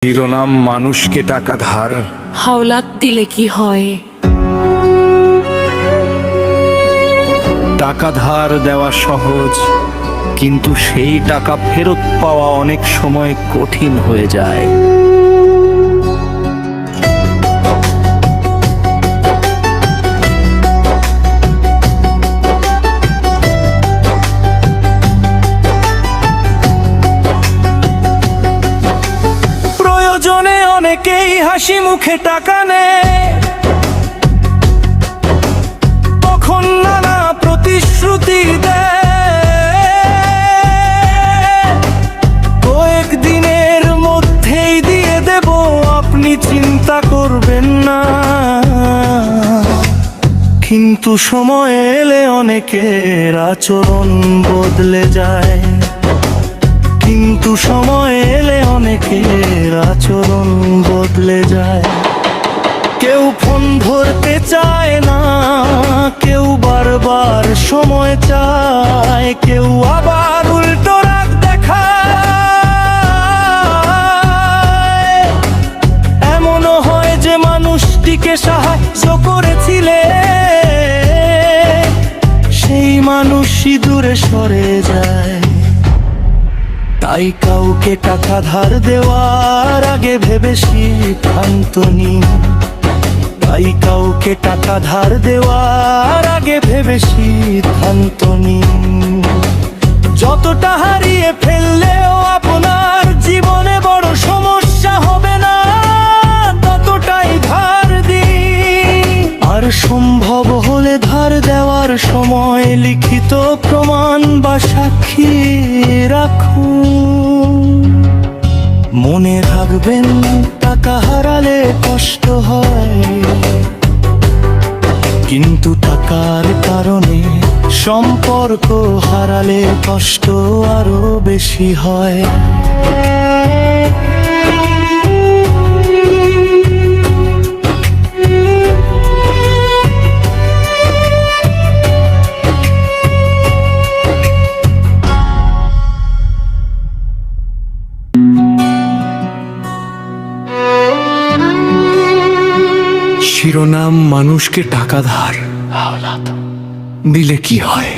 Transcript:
শিরোনাম মানুষকে টাকা ধার। হাওলাত দিলে কি হয়? টাকা ধার দেওয়া সহজ, কিন্তু সেই টাকা ফেরত পাওয়া অনেক সময় কঠিন হয়ে যায়। প্রয়োজনে অনেকেই হাসি মুখে টাকা নেয়, তখন নানা প্রতিশ্রুতি দেয়, কয়েকদিনের মধ্যেই দিয়ে দেব, আপনি চিন্তা করবেন না। কিন্তু সময় এলে অনেকের আচরণ বদলে যায়, কিন্তু সময় এলে অনেকের আচরণ বদলে যায়। কেউ ফোন ধরতে চায় না, কেউ বারবার সময় চায়, কেউ আবার উল্টো রাগ দেখায়। এমনও হয় যে মানুষটিকে সাহায্য করেছিলে, সেই মানুষই দূরে সরে যায়। তাই কাউকে টাকা ধার দেওয়ার আগে ভেবে সিদ্ধান্ত নিন, তাই কাউকে টাকা ধার দেওয়ার আগে ভেবে সিদ্ধান্ত নিন। যতটা হারিয়ে ফেললেও আপনার জীবনে বড় সমস্যা হবে না, ততটাই ধার দিন। আর সম্ভব হলে ধার দেওয়ার সময় লিখিত প্রমাণ বা সাক্ষী রাখুন। মনে রাখবেন, টাকা হারালে কষ্ট হয়, কিন্তু টাকার কারণে সম্পর্ক হারালে কষ্ট আরো বেশি হয়। শিরোনাম মানুষকে টাকা ধার দিলে কি হয়।